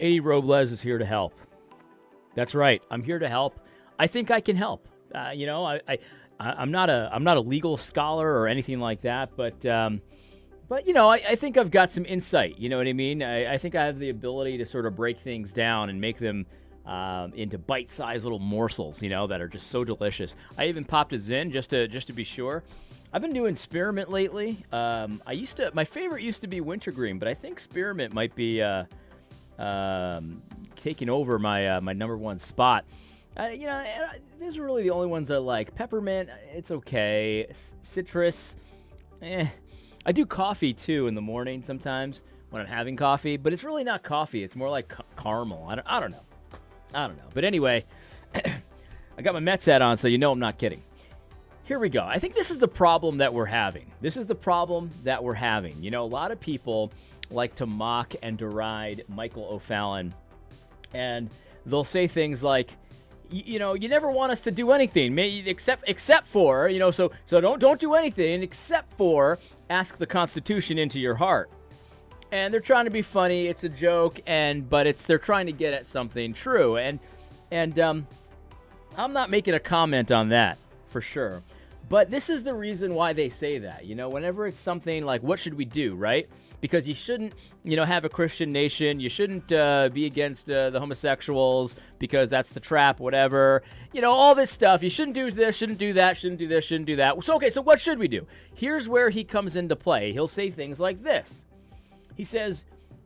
A. Robles is here to help. That's right. I'm here to help. I think I can help. I'm not a legal scholar or anything like that, but I think I've got some insight. You know what I mean? I think I have the ability to sort of break things down and make them into bite-sized little morsels, that are just so delicious. I even popped a Zyn just to be sure. I've been doing spearmint lately. My favorite used to be wintergreen, but I think spearmint might be taking over my number one spot. These are really the only ones I like. Peppermint, it's okay. Citrus, I do coffee too in the morning sometimes when I'm having coffee, but it's really not coffee. It's more like caramel. I don't know. But anyway, I got my Mets hat on, so I'm not kidding. Here we go. I think this is the problem that we're having. A lot of people like to mock and deride Michael O'Fallon, and they'll say things like, you never want us to do anything, except for, so don't do anything except for ask the Constitution into your heart. And they're trying to be funny. It's a joke, but they're trying to get at something true. And I'm not making a comment on that for sure. But this is the reason why they say that. Whenever it's something like, what should we do, right? Because you shouldn't, have a Christian nation. You shouldn't be against the homosexuals because that's the trap, whatever. All this stuff. You shouldn't do this, shouldn't do that, shouldn't do this, shouldn't do that. So, okay, so what should we do? Here's where he comes into play. He'll say things like this. He says,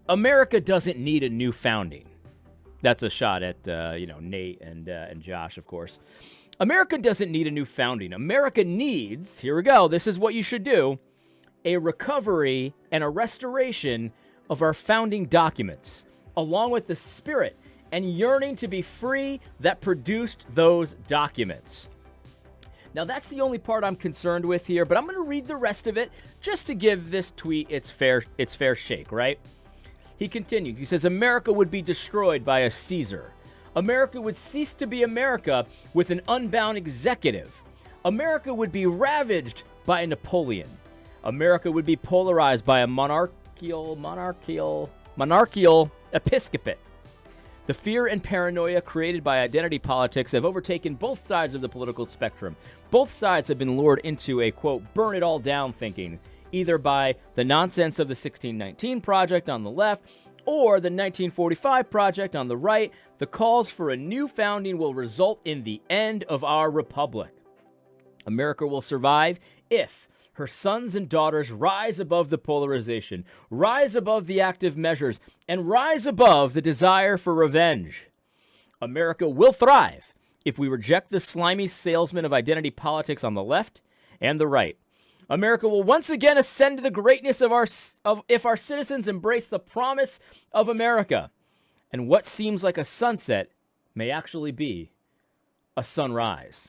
America doesn't need a new founding. That's a shot at, Nate and Josh, of course. America doesn't need a new founding. America needs, here we go, this is what you should do, a recovery and a restoration of our founding documents, along with the spirit and yearning to be free that produced those documents. Now, that's the only part I'm concerned with here, but I'm going to read the rest of it just to give this tweet its fair shake, right? He continues. He says, America would be destroyed by a Caesar. America would cease to be America with an unbound executive. America would be ravaged by a Napoleon. America would be polarized by a monarchical episcopate. The fear and paranoia created by identity politics have overtaken both sides of the political spectrum. Both sides have been lured into a, quote, burn it all down thinking, either by the nonsense of the 1619 Project on the left or the 1945 Project on the right. The calls for a new founding will result in the end of our republic. America will survive if her sons and daughters rise above the polarization, rise above the active measures, and rise above the desire for revenge. America will thrive if we reject the slimy salesmen of identity politics on the left and the right. America will once again ascend to the greatness if our citizens embrace the promise of America. And what seems like a sunset may actually be a sunrise.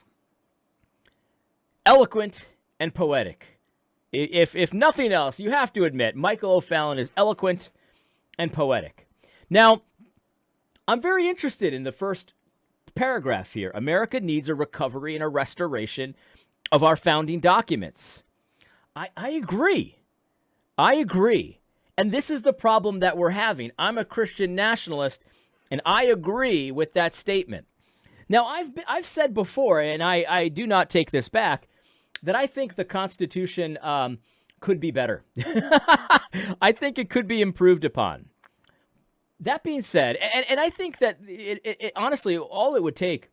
Eloquent and poetic. If nothing else, you have to admit, Michael O'Fallon is eloquent and poetic. Now, I'm very interested in the first paragraph here. America needs a recovery and a restoration of our founding documents. I agree. And this is the problem that we're having. I'm a Christian nationalist, and I agree with that statement. Now, I've said before, and I do not take this back, that I think the Constitution could be better. I think it could be improved upon. That being said, and I think that it honestly, all it would take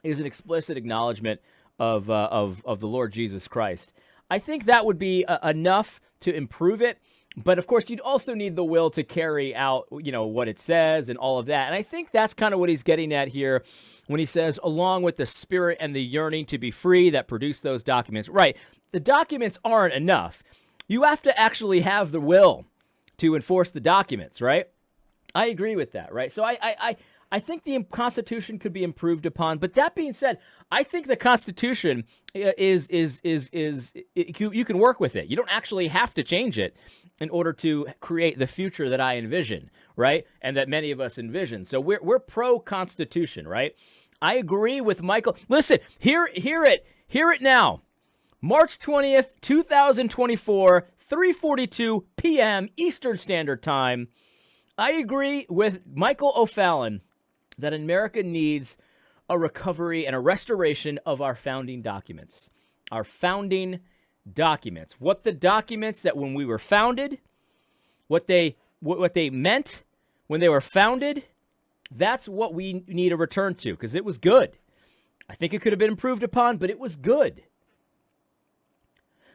is an explicit acknowledgement of the Lord Jesus Christ. I think that would be enough to improve it. But of course, you'd also need the will to carry out, what it says and all of that. And I think that's kind of what he's getting at here when he says, along with the spirit and the yearning to be free that produce those documents. Right. The documents aren't enough. You have to actually have the will to enforce the documents, right? I agree with that, right? So I think the Constitution could be improved upon. But that being said, I think the Constitution is you can work with it. You don't actually have to change it in order to create the future that I envision, right? And that many of us envision. So we're pro-Constitution, right? I agree with Michael. Listen, hear it now. March 20th, 2024, 3:42 p.m. Eastern Standard Time. I agree with Michael O'Fallon that America needs a recovery and a restoration of our founding documents. Our founding documents. What the documents that when we were founded, what they meant when they were founded, that's what we need to return to, because it was good. I think it could have been improved upon, but it was good.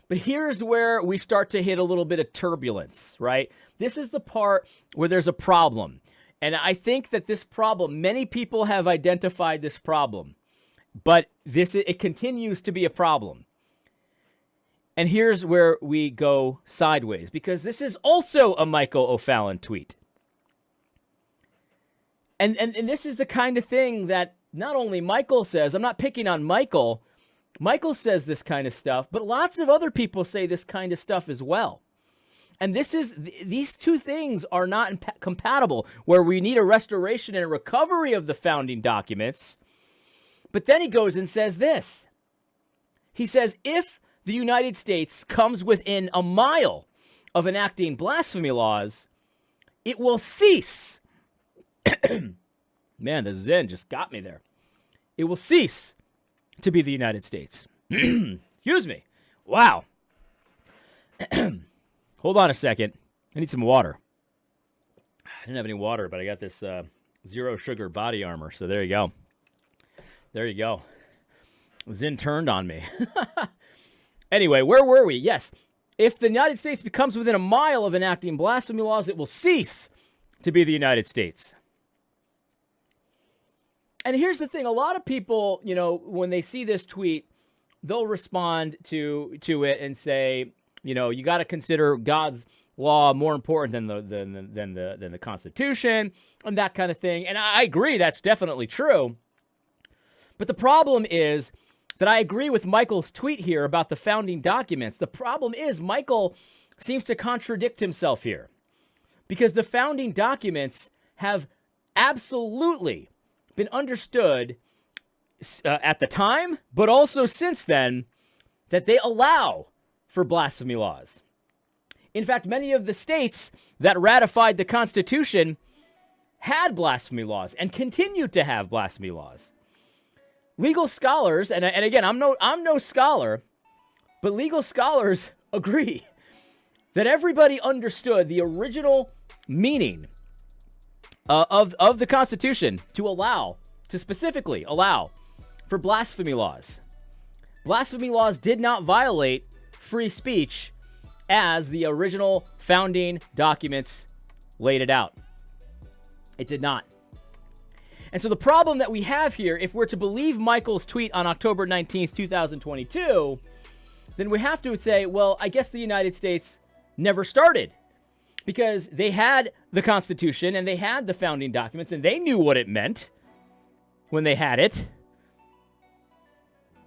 But here's where we start to hit a little bit of turbulence, right? This is the part where there's a problem. And I think that this problem, many people have identified this problem, but it continues to be a problem. And here's where we go sideways, because this is also a Michael O'Fallon tweet. And this is the kind of thing that not only Michael says, I'm not picking on Michael. Michael says this kind of stuff, but lots of other people say this kind of stuff as well. And these two things are not compatible, where we need a restoration and a recovery of the founding documents. But then he goes and says this. He says, if the United States comes within a mile of enacting blasphemy laws, it will cease. Man, the Zen just got me there. It will cease to be the United States. Excuse me. Wow. Hold on a second. I need some water. I didn't have any water, but I got this zero sugar body armor. So there you go. There you go. Zen turned on me. Anyway, where were we? Yes. If the United States becomes within a mile of enacting blasphemy laws, it will cease to be the United States. And here's the thing. A lot of people, when they see this tweet, they'll respond to it and say, you got to consider God's law more important than the Constitution and that kind of thing. And I agree, that's definitely true. But the problem is that I agree with Michael's tweet here about the founding documents. The problem is Michael seems to contradict himself here, because the founding documents have absolutely been understood at the time, but also since then, that they allow for blasphemy laws. In fact, many of the states that ratified the Constitution had blasphemy laws and continued to have blasphemy laws. Legal scholars, and again, I'm no scholar, but legal scholars agree that everybody understood the original meaning of the Constitution to specifically allow for blasphemy laws. Blasphemy laws did not violate free speech as the original founding documents laid it out. It did not. And so the problem that we have here, if we're to believe Michael's tweet on October 19th, 2022, then we have to say, well, I guess the United States never started, because they had the Constitution and they had the founding documents and they knew what it meant when they had it.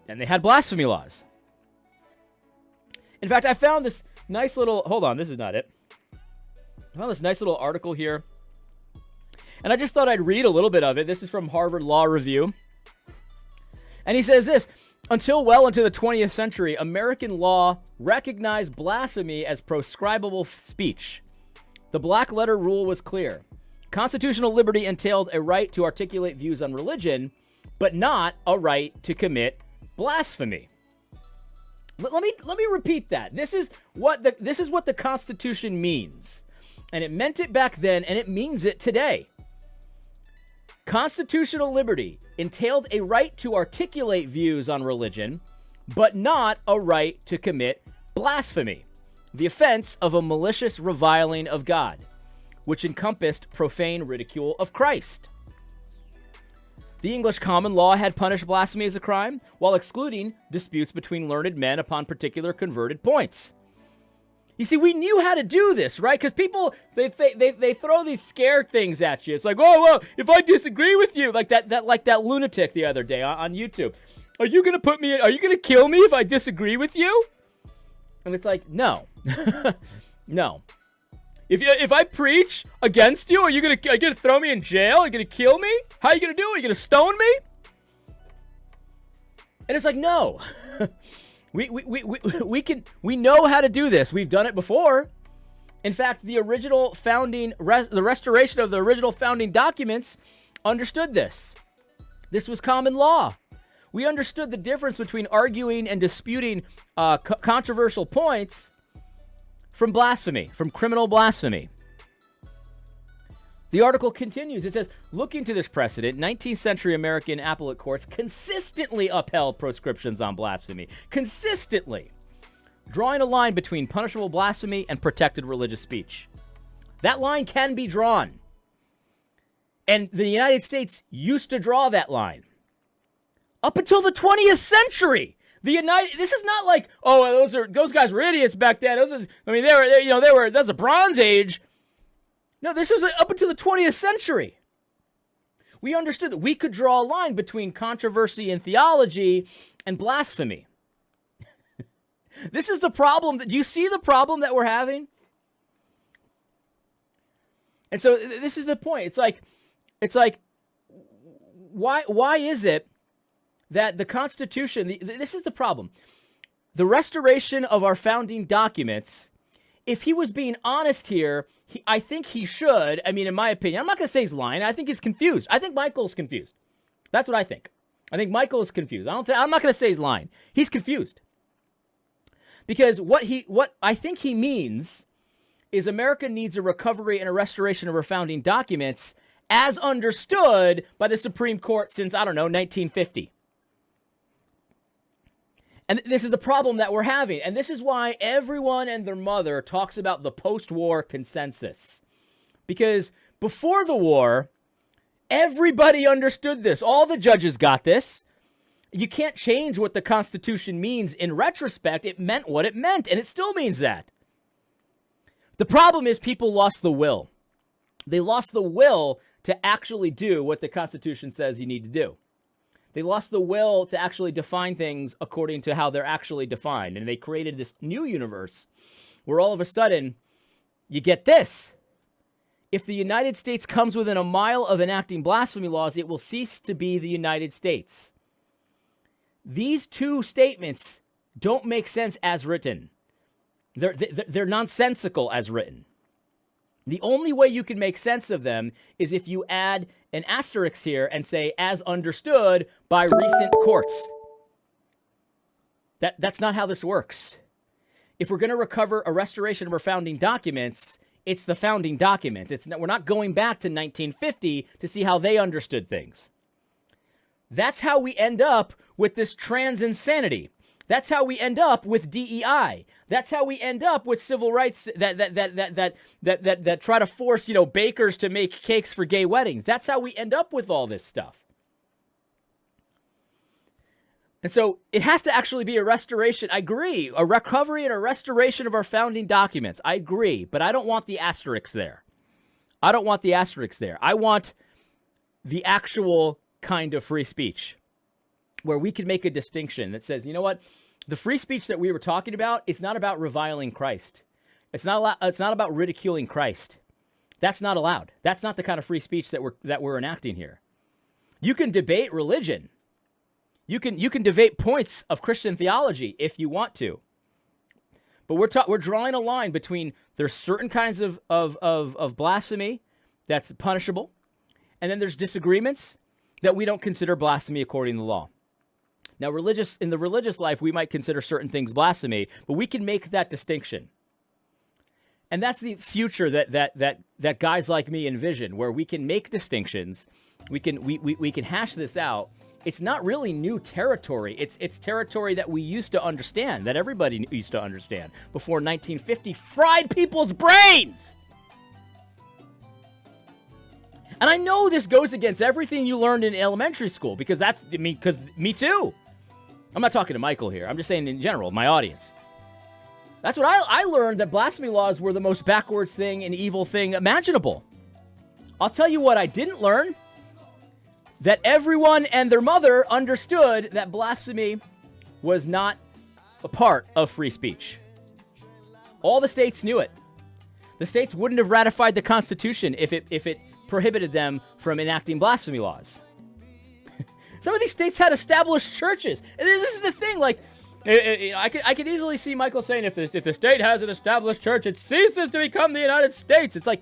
And they had blasphemy laws. In fact, I found this nice little, hold on, this is not it. I found this nice little article here, and I just thought I'd read a little bit of it. This is from Harvard Law Review. And he says this: until well into the 20th century, American law recognized blasphemy as proscribable speech. The black letter rule was clear. Constitutional liberty entailed a right to articulate views on religion, but not a right to commit blasphemy. Let me repeat that. This is what the Constitution means. And it meant it back then, and it means it today. Constitutional liberty entailed a right to articulate views on religion, but not a right to commit blasphemy, the offense of a malicious reviling of God, which encompassed profane ridicule of Christ. The English common law had punished blasphemy as a crime, while excluding disputes between learned men upon particular converted points. You see, we knew how to do this, right? Because people, they throw these scare things at you. It's like, oh, well, if I disagree with you, like that lunatic the other day on YouTube. Are you going to kill me if I disagree with you? And it's like, no. No. If I preach against you, are you gonna throw me in jail? Are you gonna kill me? How are you gonna do it? Are you gonna stone me? And it's like, no. We know how to do this. We've done it before. In fact, the original the restoration of the original founding documents understood this. This was common law. We understood the difference between arguing and disputing controversial points from blasphemy, from criminal blasphemy. The article continues. It says, looking to this precedent, 19th century American appellate courts consistently upheld proscriptions on blasphemy. Consistently. Drawing a line between punishable blasphemy and protected religious speech. That line can be drawn. And the United States used to draw that line. Up until the 20th century. This is not like, oh, those guys were idiots back then. That's a Bronze Age. No, this was up until the 20th century. We understood that we could draw a line between controversy in theology and blasphemy. This is the problem. Do you see the problem that we're having? And so this is the point. It's like, why is it that the Constitution, this is the problem. The restoration of our founding documents, if he was being honest here, I think he should, in my opinion, I'm not going to say he's lying. I think he's confused. I think Michael's confused. That's what I think. I think Michael is confused. I'm not going to say he's lying. He's confused. Because what I think he means is America needs a recovery and a restoration of her founding documents as understood by the Supreme Court since, 1950. And this is the problem that we're having. And this is why everyone and their mother talks about the post-war consensus. Because before the war, everybody understood this. All the judges got this. You can't change what the Constitution means in retrospect. It meant what it meant, and it still means that. The problem is people lost the will. They lost the will to actually do what the Constitution says you need to do. They lost the will to actually define things according to how they're actually defined. And they created this new universe where all of a sudden you get this. If the United States comes within a mile of enacting blasphemy laws, it will cease to be the United States. These two statements don't make sense as written. They're nonsensical as written. The only way you can make sense of them is if you add an asterisk here and say, as understood by recent courts. That's not how this works. If we're going to recover a restoration of our founding documents, it's the founding documents. We're not going back to 1950 to see how they understood things. That's how we end up with this trans insanity. That's how we end up with DEI. That's how we end up with civil rights that try to force, bakers to make cakes for gay weddings. That's how we end up with all this stuff. And so it has to actually be a restoration. I agree. A recovery and a restoration of our founding documents. I agree. But I don't want the asterisks there. I don't want the asterisks there. I want the actual kind of free speech where we could make a distinction that says, you know what? The free speech that we were talking about is not about reviling Christ. It's not about ridiculing Christ. That's not allowed. That's not the kind of free speech that we're enacting here. You can debate religion. You can debate points of Christian theology if you want to. But we're drawing a line between there's certain kinds of blasphemy that's punishable, and then there's disagreements that we don't consider blasphemy according to the law. Now, in the religious life, we might consider certain things blasphemy, but we can make that distinction. And that's the future that guys like me envision, where we can make distinctions, we can hash this out. It's not really new territory. It's territory that we used to understand, that everybody used to understand before 1950 fried people's brains. And I know this goes against everything you learned in elementary school, because me too. I'm not talking to Michael here. I'm just saying in general, my audience. That's what I learned, that blasphemy laws were the most backwards thing and evil thing imaginable. I'll tell you what I didn't learn. That everyone and their mother understood that blasphemy was not a part of free speech. All the states knew it. The states wouldn't have ratified the Constitution if it prohibited them from enacting blasphemy laws. Some of these states had established churches. And this is the thing, I could easily see Michael saying, if the state has an established church, it ceases to become the United States. It's like,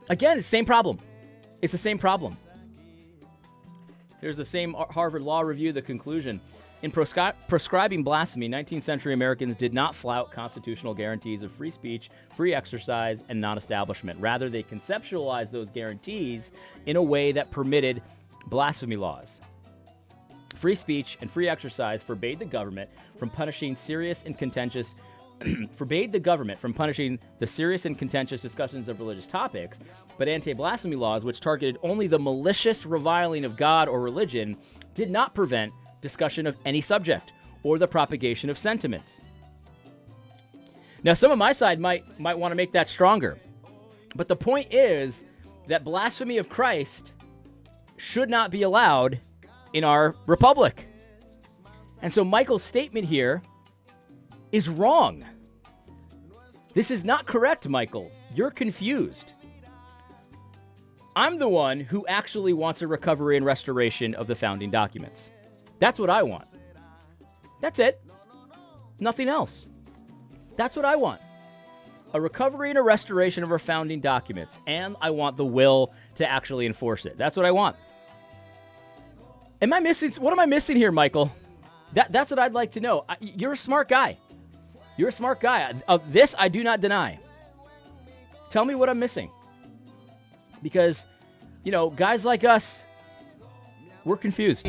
again, it's the same problem. It's the same problem. Here's the same Harvard Law Review, the conclusion. In proscribing blasphemy, 19th century Americans did not flout constitutional guarantees of free speech, free exercise, and non-establishment. Rather, they conceptualized those guarantees in a way that permitted blasphemy laws. Free speech and free exercise forbade the government from punishing serious and contentious discussions of religious topics, but anti-blasphemy laws, which targeted only the malicious reviling of God or religion, did not prevent discussion of any subject or the propagation of sentiments. Now, some of my side might want to make that stronger, but the point is that blasphemy of Christ should not be allowed in our republic. And so Michael's statement here is wrong. This is not correct, Michael. You're confused. I'm the one who actually wants a recovery and restoration of the founding documents. That's what I want. That's it. Nothing else. That's what I want. A recovery and a restoration of our founding documents. And I want the will to actually enforce it. That's what I want. What am I missing here, Michael? That's what I'd like to know. You're a smart guy. You're a smart guy. Of this, I do not deny. Tell me what I'm missing. Because, guys like us, we're confused.